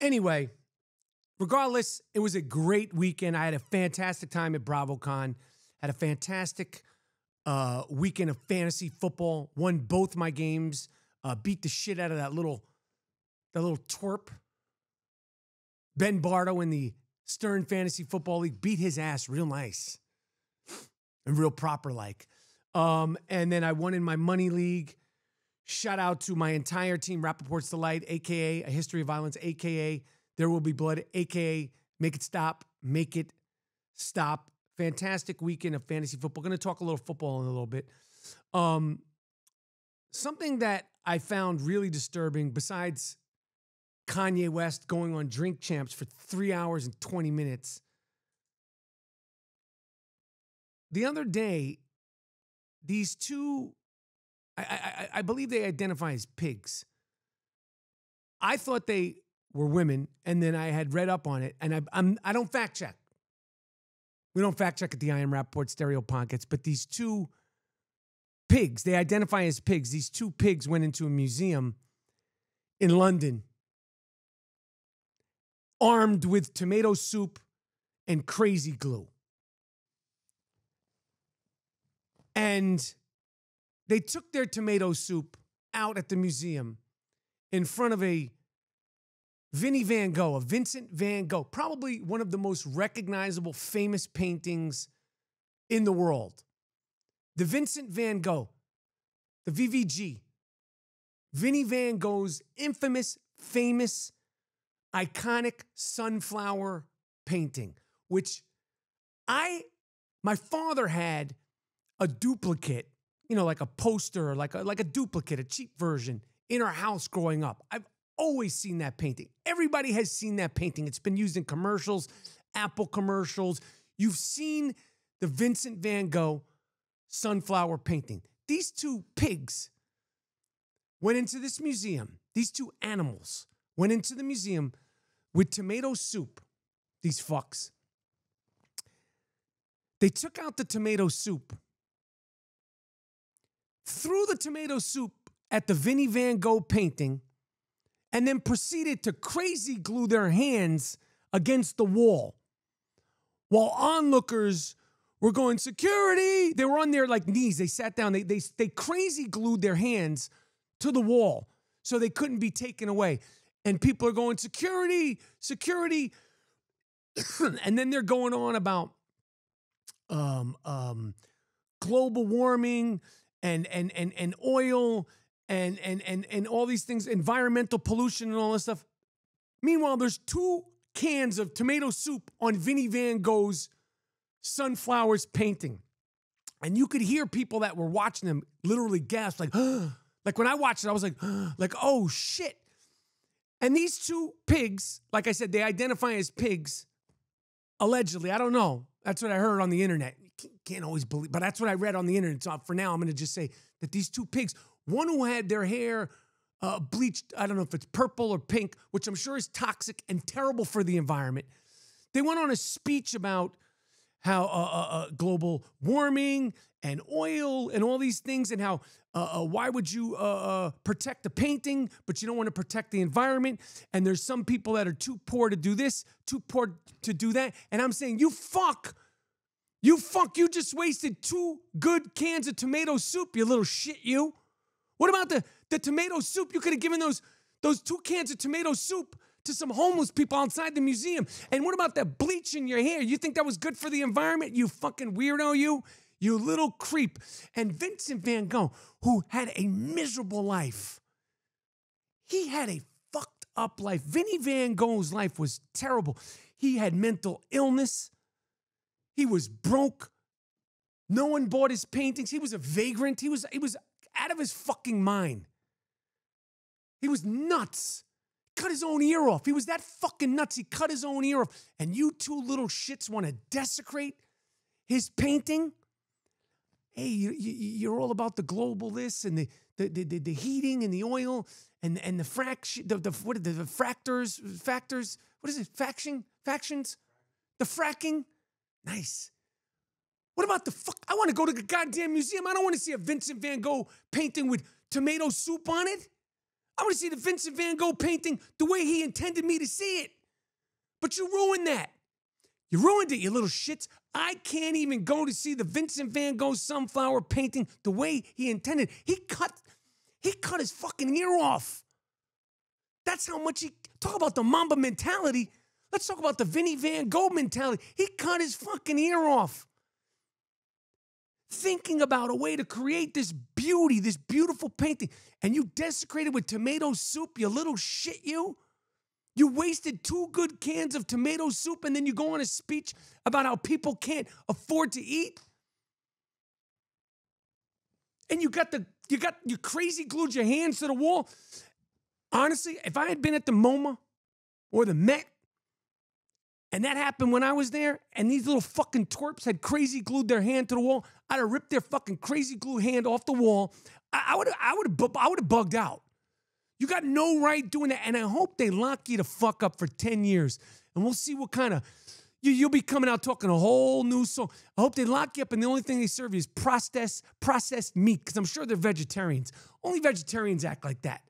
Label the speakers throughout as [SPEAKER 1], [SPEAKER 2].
[SPEAKER 1] Anyway, regardless, it was a great weekend. I had a fantastic time at BravoCon. Had a fantastic weekend of fantasy football. Won both my games. Beat the shit out of that little twerp. Ben Bardo in the Stern Fantasy Football League. Beat his ass real nice. And real proper like. And then I won in my money league. Shout out to my entire team, Rapaport's Delight, a.k.a. A History of Violence, a.k.a. There Will Be Blood, a.k.a. Make It Stop, Make It Stop. Fantastic weekend of fantasy football. Going to talk a little football in a little bit. Something that I found really disturbing, besides Kanye West going on Drink Champs for 3 hours and 20 minutes. The other day, these two, I believe they identify as pigs. I thought they were women, and then I had read up on it, and I don't fact check. We don't fact check at the I Am Rapaport Stereo Pockets, but these two pigs, they identify as pigs. These two pigs went into a museum in London, armed with tomato soup and crazy glue. And they took their tomato soup out at the museum in front of a Vinny Van Gogh, a Vincent Van Gogh, probably one of the most recognizable, famous paintings in the world. The Vincent Van Gogh, the VVG, Vinny Van Gogh's infamous, famous, iconic sunflower painting, which my father had a duplicate, you know, like a poster, like a duplicate, a cheap version in our house growing up. I've always seen that painting. Everybody has seen that painting. It's been used in commercials, Apple commercials. You've seen the Vincent Van Gogh sunflower painting. These two pigs went into this museum. These two animals went into the museum with tomato soup. These fucks. They took out the tomato soup, threw the tomato soup at the Vinny Van Gogh painting, and then proceeded to crazy glue their hands against the wall. While onlookers were going, security! They were on their like knees. They sat down. They crazy glued their hands to the wall so they couldn't be taken away. And people are going, security, security. And then they're going on about global warming and oil and all these things, environmental pollution and all this stuff. Meanwhile, there's 2 cans of tomato soup on Vinny Van Gogh's sunflowers painting. And you could hear people that were watching them literally gasp, like, like when I watched it, I was like, oh shit. And these 2 pigs, like I said, they identify as pigs, allegedly. I don't know. That's what I heard on the internet. Can't always believe, but that's what I read on the internet. So for now, I'm going to just say that these 2 pigs, one who had their hair bleached, I don't know if it's purple or pink, which I'm sure is toxic and terrible for the environment. They went on a speech about how global warming and oil and all these things, and how why would you protect the painting, but you don't want to protect the environment. And there's some people that are too poor to do this, too poor to do that. And I'm saying, you fuck. You just wasted 2 good cans of tomato soup, you little shit, you. What about the tomato soup? You could have given those 2 cans of tomato soup to some homeless people outside the museum. And what about that bleach in your hair? You think that was good for the environment? You fucking weirdo, you little creep. And Vincent Van Gogh, who had a miserable life, he had a fucked up life. Vinny Van Gogh's life was terrible. He had mental illness. He was broke. No one bought his paintings. He was a vagrant. He was out of his fucking mind. He was nuts. Cut his own ear off. He was that fucking nuts. He cut his own ear off. And you 2 little shits want to desecrate his painting? Hey, you're all about the global this and the heating and the oil and the fraction, the factors. What is it? Factions? The fracking? Nice. What about the fuck? I want to go to the goddamn museum. I don't want to see a Vincent Van Gogh painting with tomato soup on it. I want to see the Vincent van Gogh painting the way he intended me to see it. But you ruined that. You ruined it, you little shits. I can't even go to see the Vincent van Gogh sunflower painting the way he intended. He cut his fucking ear off. That's how much he... Talk about the Mamba mentality. Let's talk about the Vinny Van Gogh mentality. He cut his fucking ear off. Thinking about a way to create this beauty, this beautiful painting, and you desecrated with tomato soup, you little shit, you. You wasted 2 good cans of tomato soup, and then you go on a speech about how people can't afford to eat. And you crazy glued your hands to the wall. Honestly, if I had been at the MoMA or the Met, and that happened when I was there, and these little fucking twerps had crazy glued their hand to the wall, I'd have ripped their fucking crazy glue hand off the wall. I would have bugged out. You got no right doing that, and I hope they lock you the fuck up for 10 years, and we'll see what kind of... You'll be coming out talking a whole new song. I hope they lock you up, and the only thing they serve you is processed meat, because I'm sure they're vegetarians. Only vegetarians act like that.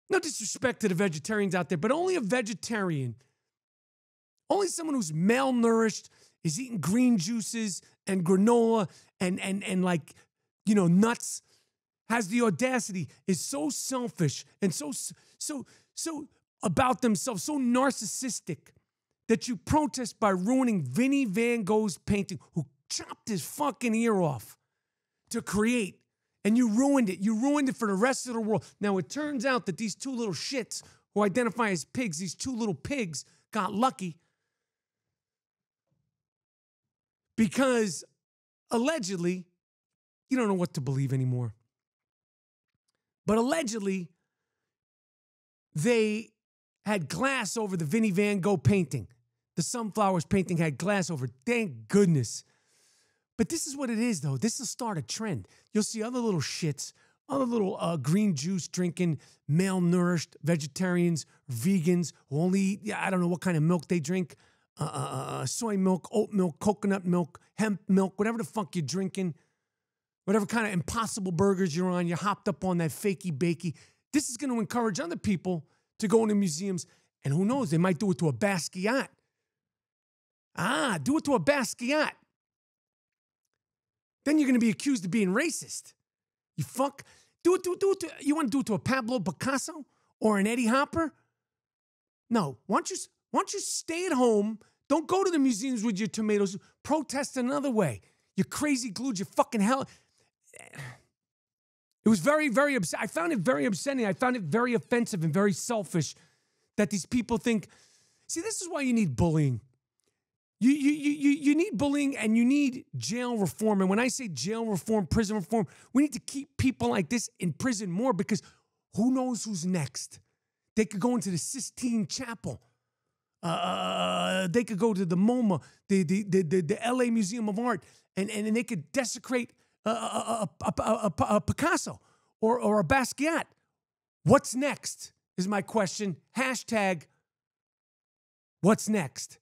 [SPEAKER 1] No disrespect to the vegetarians out there, but only a vegetarian, only someone who's malnourished, is eating green juices and granola and like, you know, nuts, has the audacity, is so selfish and so about themselves, so narcissistic, that you protest by ruining Vinny Van Gogh's painting, who chopped his fucking ear off to create. And you ruined it. You ruined it for the rest of the world. Now, it turns out that these 2 little shits who identify as pigs, these 2 little pigs, got lucky because allegedly, you don't know what to believe anymore, but allegedly, they had glass over the Vinny Van Gogh painting. The sunflowers painting had glass over it. Thank goodness. But this is what it is, though. This will start a trend. You'll see other little shits, other little green juice drinking, malnourished vegetarians, vegans who only eat, I don't know what kind of milk they drink, soy milk, oat milk, coconut milk, hemp milk, whatever the fuck you're drinking, whatever kind of Impossible burgers you're on, you're hopped up on that fakey bakey. This is going to encourage other people to go into museums, and who knows, they might do it to a Basquiat. Do it to a Basquiat. Then you're going to be accused of being racist. You fuck. Do it to, you want to do it to a Pablo Picasso or an Eddie Hopper? No. Why don't you stay at home? Don't go to the museums with your tomatoes. Protest another way. You crazy glued your fucking hell. It was very, very upsetting. I found it very upsetting. I found it very offensive and very selfish that these people think, see, this is why you need bullying. You need bullying and you need jail reform. And when I say jail reform, prison reform, we need to keep people like this in prison more, because who knows who's next? They could go into the Sistine Chapel. They could go to the MoMA, the LA Museum of Art, and they could desecrate a Picasso or a Basquiat. What's next is my question. Hashtag, what's next?